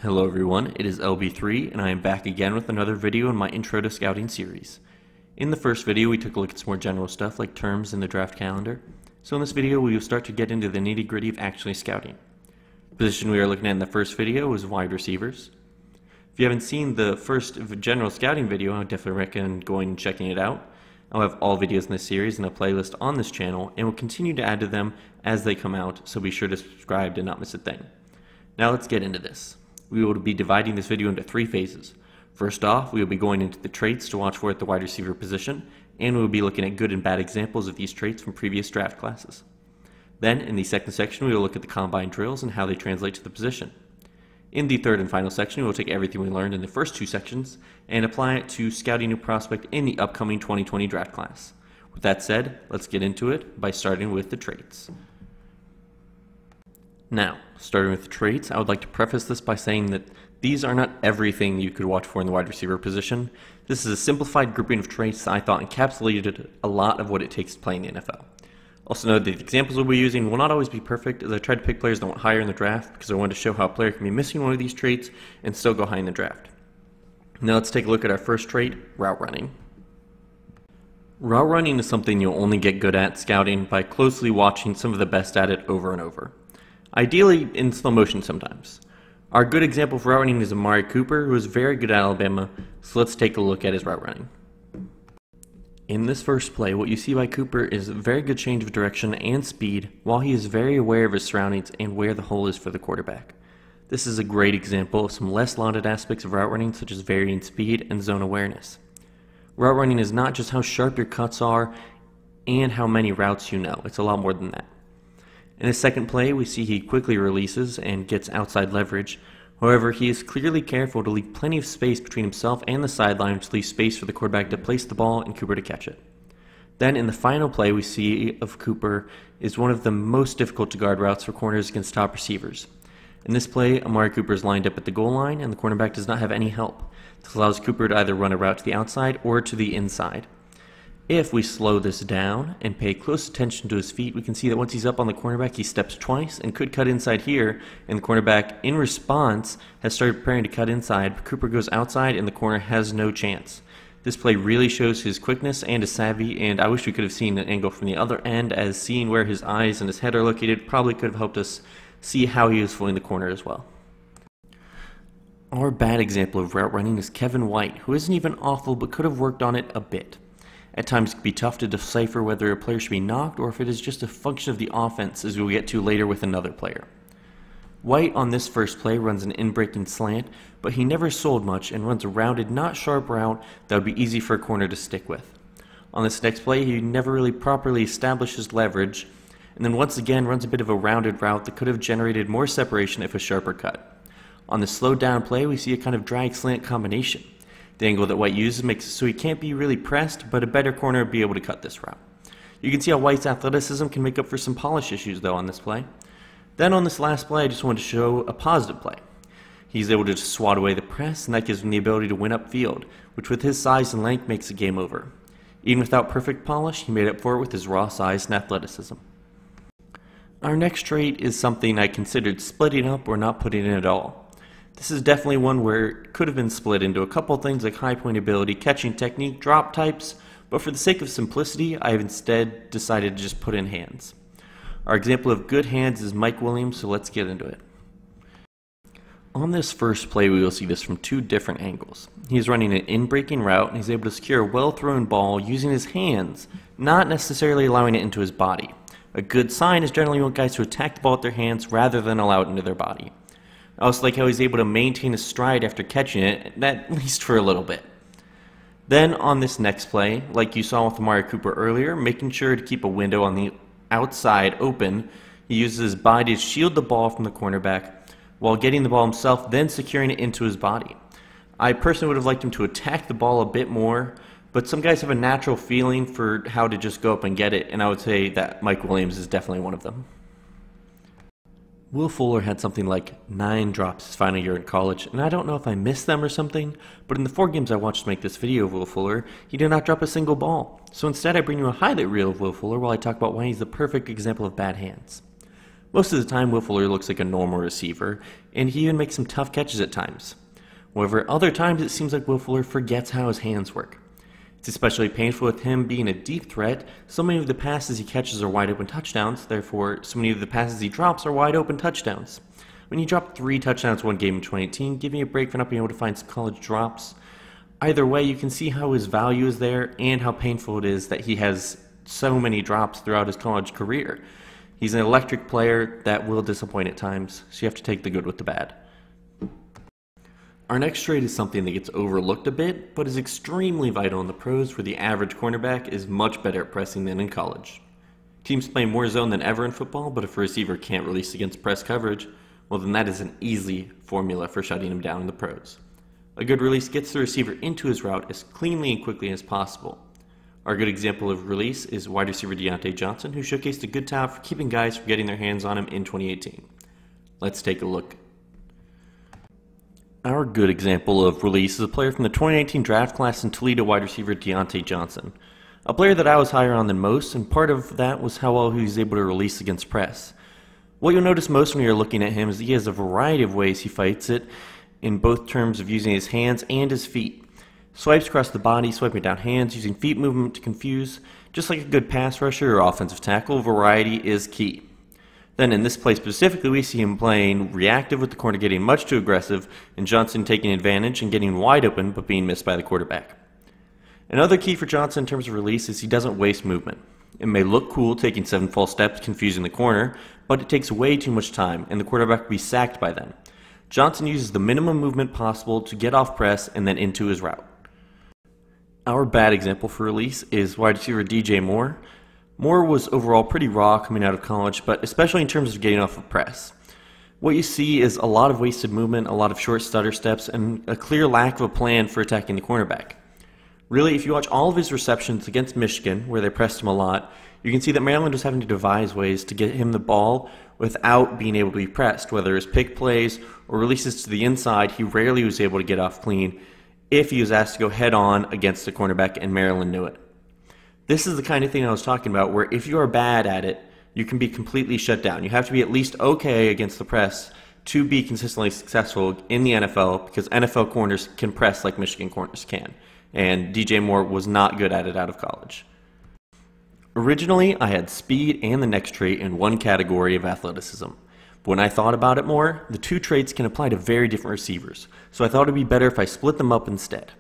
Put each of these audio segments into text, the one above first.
Hello everyone, it is LB3 and I am back again with another video in my Intro to Scouting series. In the first video we took a look at some more general stuff like terms in the draft calendar. So in this video we will start to get into the nitty gritty of actually scouting. The position we are looking at in the first video was wide receivers. If you haven't seen the first general scouting video, I would definitely recommend going and checking it out. I'll have all videos in this series in a playlist on this channel and will continue to add to them as they come out, so be sure to subscribe to not miss a thing. Now let's get into this. We will be dividing this video into three phases. First off, we will be going into the traits to watch for at the wide receiver position, and we will be looking at good and bad examples of these traits from previous draft classes. Then, in the second section, we will look at the combine drills and how they translate to the position. In the third and final section, we will take everything we learned in the first two sections and apply it to scouting a prospect in the upcoming 2020 draft class. With that said, let's get into it by starting with the traits. Now, starting with the traits, I would like to preface this by saying that these are not everything you could watch for in the wide receiver position. This is a simplified grouping of traits that I thought encapsulated a lot of what it takes to play in the NFL. Also note that the examples we'll be using will not always be perfect, as I tried to pick players that went higher in the draft because I wanted to show how a player can be missing one of these traits and still go high in the draft. Now let's take a look at our first trait, route running. Route running is something you'll only get good at scouting by closely watching some of the best at it over and over. Ideally in slow motion sometimes. Our good example for route running is Amari Cooper, who is very good at Alabama, so let's take a look at his route running. In this first play, what you see by Cooper is a very good change of direction and speed, while he is very aware of his surroundings and where the hole is for the quarterback. This is a great example of some less lauded aspects of route running, such as varying speed and zone awareness. Route running is not just how sharp your cuts are and how many routes you know, it's a lot more than that. In his second play, we see he quickly releases and gets outside leverage. However, he is clearly careful to leave plenty of space between himself and the sideline to leave space for the quarterback to place the ball and Cooper to catch it. Then in the final play we see of Cooper is one of the most difficult to guard routes for corners against top receivers. In this play, Amari Cooper is lined up at the goal line and the cornerback does not have any help. This allows Cooper to either run a route to the outside or to the inside. If we slow this down and pay close attention to his feet, we can see that once he's up on the cornerback, he steps twice and could cut inside here, and the cornerback, in response, has started preparing to cut inside, but Cooper goes outside and the corner has no chance. This play really shows his quickness and his savvy, and I wish we could have seen an angle from the other end, as seeing where his eyes and his head are located probably could have helped us see how he was fooling the corner as well. Our bad example of route running is Kevin White, who isn't even awful but could have worked on it a bit. At times it can be tough to decipher whether a player should be knocked or if it is just a function of the offense, as we'll get to later with another player. White on this first play runs an in-breaking slant, but he never sold much and runs a rounded, not sharp route that would be easy for a corner to stick with. On this next play, he never really properly establishes leverage, and then once again runs a bit of a rounded route that could have generated more separation if a sharper cut. On the slowed down play, we see a kind of drag slant combination. The angle that White uses makes it so he can't be really pressed, but a better corner would be able to cut this route. You can see how White's athleticism can make up for some polish issues though on this play. Then on this last play, I just wanted to show a positive play. He's able to just swat away the press, and that gives him the ability to win upfield, which with his size and length makes a game over. Even without perfect polish, he made up for it with his raw size and athleticism. Our next trait is something I considered splitting up or not putting in at all. This is definitely one where it could have been split into a couple things like high point ability, catching technique, drop types, but for the sake of simplicity, I have instead decided to just put in hands. Our example of good hands is Mike Williams, so let's get into it. On this first play, we will see this from two different angles. He's running an in-breaking route, and he's able to secure a well-thrown ball using his hands, not necessarily allowing it into his body. A good sign is generally you want guys to attack the ball with their hands rather than allow it into their body. I also like how he's able to maintain his stride after catching it, at least for a little bit. Then on this next play, like you saw with Amari Cooper earlier, making sure to keep a window on the outside open, he uses his body to shield the ball from the cornerback while getting the ball himself, then securing it into his body. I personally would have liked him to attack the ball a bit more, but some guys have a natural feeling for how to just go up and get it, and I would say that Mike Williams is definitely one of them. Will Fuller had something like 9 drops his final year in college, and I don't know if I missed them or something, but in the 4 games I watched to make this video of Will Fuller, he did not drop a single ball. So instead I bring you a highlight reel of Will Fuller while I talk about why he's the perfect example of bad hands. Most of the time, Will Fuller looks like a normal receiver, and he even makes some tough catches at times. However, other times it seems like Will Fuller forgets how his hands work. It's especially painful with him being a deep threat. So many of the passes he catches are wide open touchdowns, therefore so many of the passes he drops are wide open touchdowns. When he dropped 3 touchdowns one game in 2018, give me a break for not being able to find some college drops. Either way, you can see how his value is there and how painful it is that he has so many drops throughout his college career. He's an electric player that will disappoint at times, so you have to take the good with the bad. Our next trait is something that gets overlooked a bit, but is extremely vital in the pros where the average cornerback is much better at pressing than in college. Teams play more zone than ever in football, but if a receiver can't release against press coverage, well then that is an easy formula for shutting him down in the pros. A good release gets the receiver into his route as cleanly and quickly as possible. Our good example of release is wide receiver Deontay Johnson, who showcased a good talent for keeping guys from getting their hands on him in 2018. Let's take a look. Our good example of release is a player from the 2019 draft class in Toledo, wide receiver Deontay Johnson. A player that I was higher on than most, and part of that was how well he was able to release against press. What you'll notice most when you're looking at him is that he has a variety of ways he fights it, in both terms of using his hands and his feet. Swipes across the body, swiping down hands, using feet movement to confuse. Just like a good pass rusher or offensive tackle, variety is key. Then in this play specifically, we see him playing reactive with the corner getting much too aggressive, and Johnson taking advantage and getting wide open but being missed by the quarterback. Another key for Johnson in terms of release is he doesn't waste movement. It may look cool taking 7 false steps, confusing the corner, but it takes way too much time, and the quarterback will be sacked by then. Johnson uses the minimum movement possible to get off press and then into his route. Our bad example for release is wide receiver DJ Moore. Moore was overall pretty raw coming out of college, but especially in terms of getting off of press. What you see is a lot of wasted movement, a lot of short stutter steps, and a clear lack of a plan for attacking the cornerback. Really, if you watch all of his receptions against Michigan, where they pressed him a lot, you can see that Maryland was having to devise ways to get him the ball without being able to be pressed. Whether it's pick plays or releases to the inside, he rarely was able to get off clean if he was asked to go head-on against the cornerback, and Maryland knew it. This is the kind of thing I was talking about, where if you are bad at it, you can be completely shut down. You have to be at least okay against the press to be consistently successful in the NFL, because NFL corners can press like Michigan corners can, and DJ Moore was not good at it out of college. Originally, I had speed and the next trait in one category of athleticism. But when I thought about it more, the 2 traits can apply to very different receivers, so I thought it would be better if I split them up instead.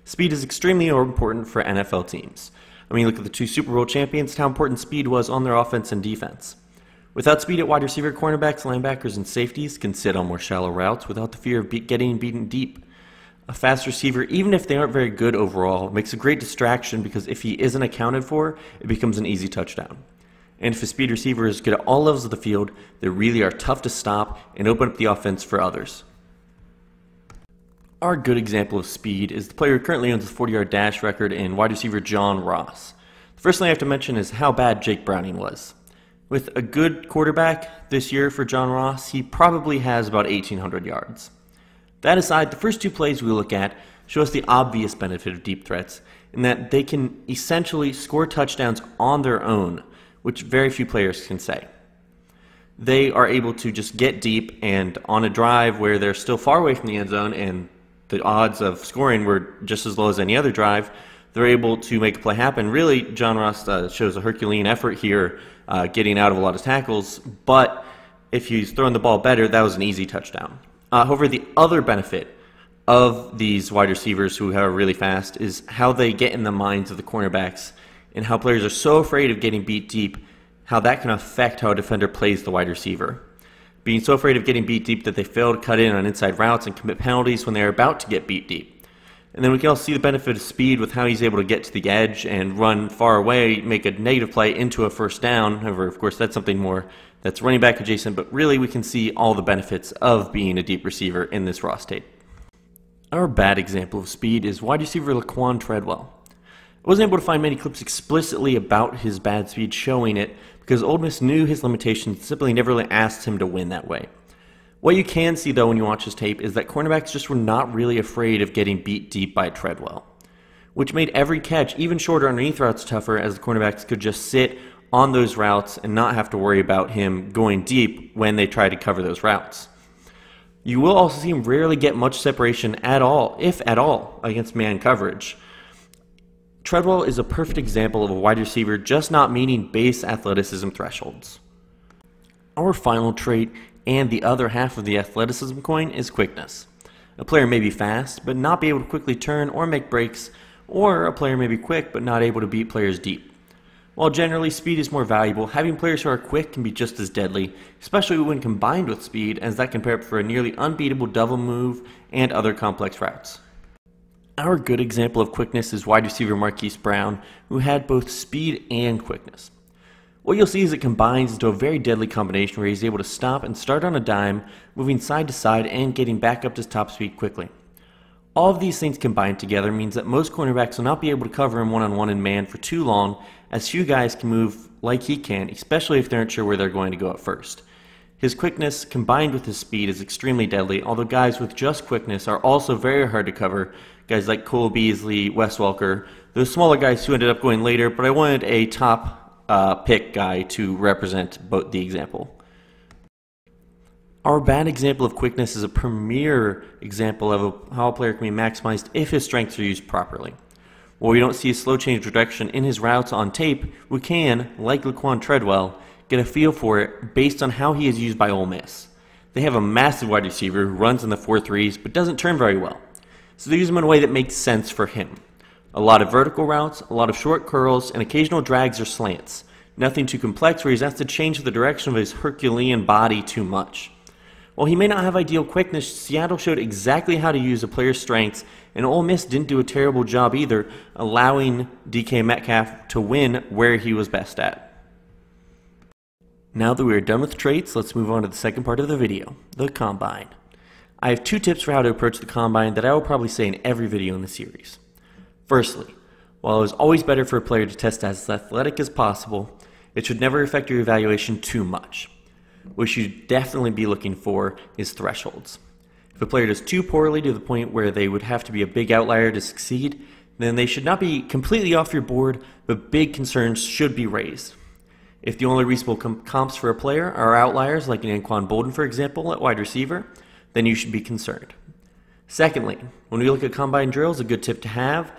Speed is extremely important for NFL teams. I mean, look at the 2 Super Bowl champions, how important speed was on their offense and defense. Without speed at wide receiver, cornerbacks, linebackers, and safeties can sit on more shallow routes without the fear of getting beaten deep. A fast receiver, even if they aren't very good overall, makes a great distraction because if he isn't accounted for, it becomes an easy touchdown. And if a speed receiver is good at all levels of the field, they really are tough to stop and open up the offense for others. Our good example of speed is the player who currently owns the 40-yard dash record in wide receiver John Ross. The first thing I have to mention is how bad Jake Browning was. With a good quarterback this year for John Ross, he probably has about 1,800 yards. That aside, the first 2 plays we look at show us the obvious benefit of deep threats in that they can essentially score touchdowns on their own, which very few players can say. They are able to just get deep, and on a drive where they're still far away from the end zone and the odds of scoring were just as low as any other drive, they're able to make a play happen. Really, John Ross shows a Herculean effort here, getting out of a lot of tackles, but if he's throwing the ball better, that was an easy touchdown. However, the other benefit of these wide receivers who are really fast is how they get in the minds of the cornerbacks and how players are so afraid of getting beat deep, how that can affect how a defender plays the wide receiver. Being so afraid of getting beat deep that they fail to cut in on inside routes and commit penalties when they're about to get beat deep. And then we can also see the benefit of speed with how he's able to get to the edge and run far away, make a negative play into a first down. However, of course, that's something more that's running back adjacent, but really we can see all the benefits of being a deep receiver in this Ross tape. Our bad example of speed is wide receiver Laquan Treadwell. I wasn't able to find many clips explicitly about his bad speed showing it because Ole Miss knew his limitations and simply never really asked him to win that way. What you can see though when you watch his tape is that cornerbacks just were not really afraid of getting beat deep by Treadwell, which made every catch, even shorter underneath routes, tougher as the cornerbacks could just sit on those routes and not have to worry about him going deep when they try to cover those routes. You will also see him rarely get much separation at all, if at all, against man coverage. Treadwell is a perfect example of a wide receiver just not meeting base athleticism thresholds. Our final trait, and the other half of the athleticism coin, is quickness. A player may be fast, but not be able to quickly turn or make breaks, or a player may be quick, but not able to beat players deep. While generally speed is more valuable, having players who are quick can be just as deadly, especially when combined with speed, as that can prepare for a nearly unbeatable double move and other complex routes. Our good example of quickness is wide receiver Marquise Brown, who had both speed and quickness. What you'll see is it combines into a very deadly combination where he's able to stop and start on a dime, moving side to side and getting back up to top speed quickly. All of these things combined together means that most cornerbacks will not be able to cover him one-on-one in man for too long, as few guys can move like he can, especially if they aren't sure where they're going to go at first. His quickness combined with his speed is extremely deadly, although guys with just quickness are also very hard to cover, guys like Cole Beasley, Wes Welker, those smaller guys who ended up going later, but I wanted a top pick guy to represent both the example. Our bad example of quickness is a premier example of how a player can be maximized if his strengths are used properly. While we don't see a slow change of direction in his routes on tape, we can, like Laquan Treadwell, get a feel for it based on how he is used by Ole Miss. They have a massive wide receiver who runs in the 4.3s but doesn't turn very well, so they use him in a way that makes sense for him. A lot of vertical routes, a lot of short curls, and occasional drags or slants. Nothing too complex where he's asked to change the direction of his Herculean body too much. While he may not have ideal quickness, Seattle showed exactly how to use a player's strengths, and Ole Miss didn't do a terrible job either, allowing DK Metcalf to win where he was best at. Now that we are done with traits, let's move on to the second part of the video, the Combine. I have 2 tips for how to approach the Combine that I will probably say in every video in the series. Firstly, while it is always better for a player to test as athletic as possible, it should never affect your evaluation too much. What you should definitely be looking for is thresholds. If a player does too poorly to the point where they would have to be a big outlier to succeed, then they should not be completely off your board, but big concerns should be raised. If the only reasonable comps for a player are outliers, like an Anquan Bolden for example at wide receiver, then you should be concerned. Secondly, when we look at combine drills, a good tip to have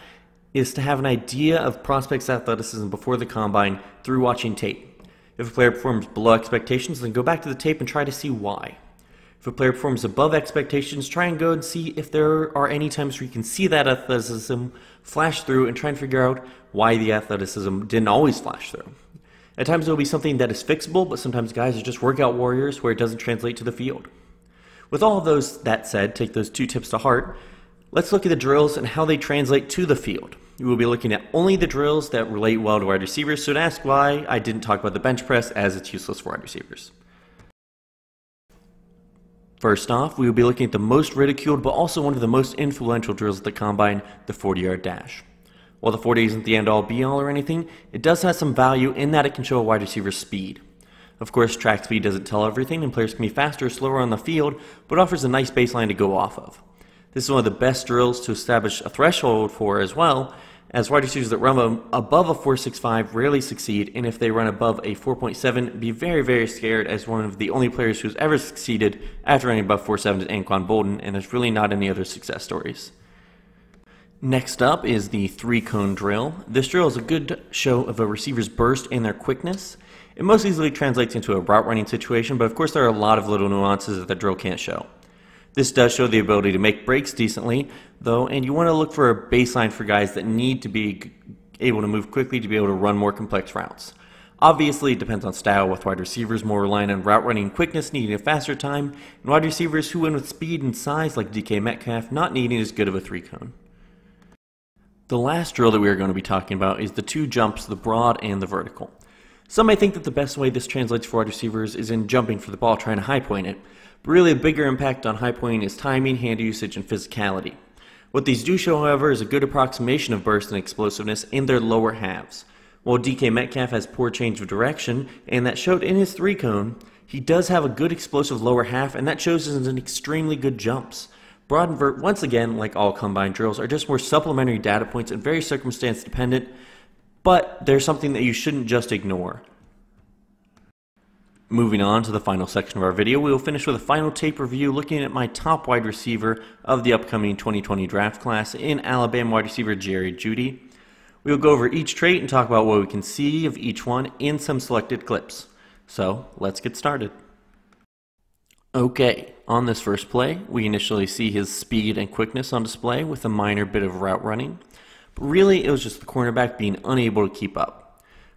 is to have an idea of prospects' athleticism before the combine through watching tape. If a player performs below expectations, then go back to the tape and try to see why. If a player performs above expectations, try and go and see if there are any times where you can see that athleticism flash through and try and figure out why the athleticism didn't always flash through. At times it will be something that is fixable, but sometimes guys are just workout warriors where it doesn't translate to the field. With all of that said, take those 2 tips to heart. Let's look at the drills and how they translate to the field. We will be looking at only the drills that relate well to wide receivers, so to ask why I didn't talk about the bench press as it's useless for wide receivers. First off, we will be looking at the most ridiculed but also one of the most influential drills at the Combine, the 40-yard dash. While the 40 isn't the end-all be-all or anything, it does have some value in that it can show a wide receiver's speed. Of course, track speed doesn't tell everything, and players can be faster or slower on the field, but offers a nice baseline to go off of. This is one of the best drills to establish a threshold for as well, as wide receivers that run above a 4.65 rarely succeed, and if they run above a 4.7, be very, very scared, as one of the only players who's ever succeeded after running above 4.7 is Anquan Bolden, and there's really not any other success stories. Next up is the 3-cone drill. This drill is a good show of a receiver's burst and their quickness. It most easily translates into a route running situation, but of course there are a lot of little nuances that the drill can't show. This does show the ability to make breaks decently, though, and you want to look for a baseline for guys that need to be able to move quickly to be able to run more complex routes. Obviously, it depends on style, with wide receivers more reliant on route running and quickness needing a faster time, and wide receivers who win with speed and size like DK Metcalf not needing as good of a 3-cone. The last drill that we are going to be talking about is the 2 jumps, the broad and the vertical. Some may think that the best way this translates for wide receivers is in jumping for the ball, trying to high point it, but really a bigger impact on high pointing is timing, hand usage, and physicality. What these do show, however, is a good approximation of burst and explosiveness in their lower halves. While DK Metcalf has poor change of direction, and that showed in his 3-cone, he does have a good explosive lower half, and that shows in extremely good jumps. Broad and vert, once again, like all combine drills, are just more supplementary data points and very circumstance dependent, but they're something that you shouldn't just ignore. Moving on to the final section of our video, we will finish with a final tape review looking at my top wide receiver of the upcoming 2020 draft class in Alabama wide receiver Jerry Jeudy. We will go over each trait and talk about what we can see of each one in some selected clips. So let's get started. Okay, on this first play, we initially see his speed and quickness on display with a minor bit of route running, but really it was just the cornerback being unable to keep up.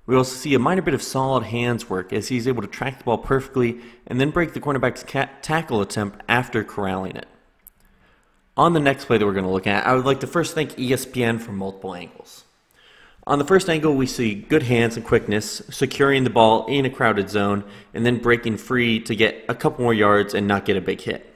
We also see a minor bit of solid hands work as he's able to track the ball perfectly and then break the cornerback's tackle attempt after corralling it. On the next play that we're going to look at, I would like to first thank ESPN for multiple angles. On the first angle, we see good hands and quickness, securing the ball in a crowded zone and then breaking free to get a couple more yards and not get a big hit.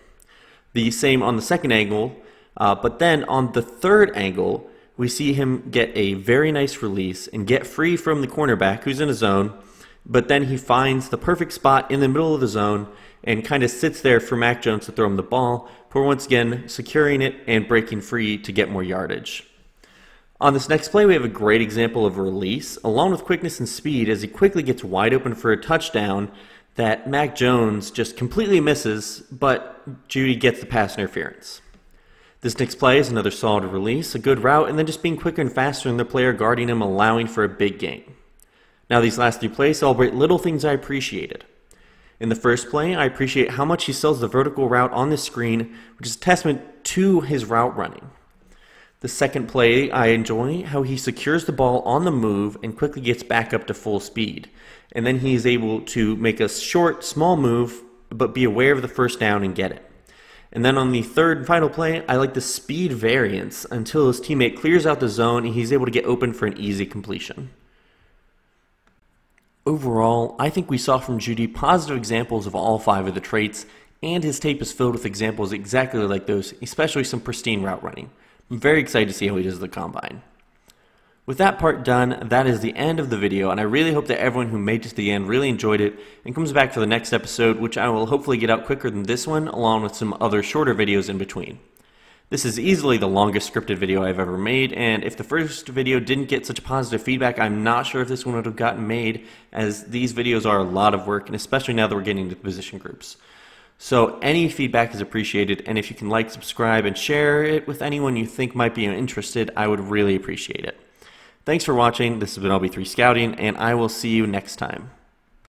The same on the second angle, but then on the third angle, we see him get a very nice release and get free from the cornerback who's in a zone, but then he finds the perfect spot in the middle of the zone and kind of sits there for Mac Jones to throw him the ball, for once again securing it and breaking free to get more yardage. On this next play, we have a great example of release, along with quickness and speed, as he quickly gets wide open for a touchdown that Mac Jones just completely misses, but Jeudy gets the pass interference. This next play is another solid release, a good route, and then just being quicker and faster than the player guarding him, allowing for a big gain. Now these last three plays celebrate little things I appreciated. In the first play, I appreciate how much he sells the vertical route on the screen, which is a testament to his route running. The second play, I enjoy how he secures the ball on the move and quickly gets back up to full speed. And then he is able to make a short, small move, but be aware of the first down and get it. And then on the third and final play, I like the speed variance until his teammate clears out the zone and he's able to get open for an easy completion. Overall, I think we saw from Jeudy positive examples of all 5 of the traits, and his tape is filled with examples exactly like those, especially some pristine route running. I'm very excited to see how he does at the combine. With that part done, that is the end of the video, and I really hope that everyone who made it to the end really enjoyed it and comes back for the next episode, which I will hopefully get out quicker than this one, along with some other shorter videos in between. This is easily the longest scripted video I've ever made, and if the first video didn't get such positive feedback, I'm not sure if this one would have gotten made, as these videos are a lot of work, and especially now that we're getting into position groups. So any feedback is appreciated, and if you can like, subscribe, and share it with anyone you think might be interested, I would really appreciate it. Thanks for watching. This has been LB3 Scouting, and I will see you next time.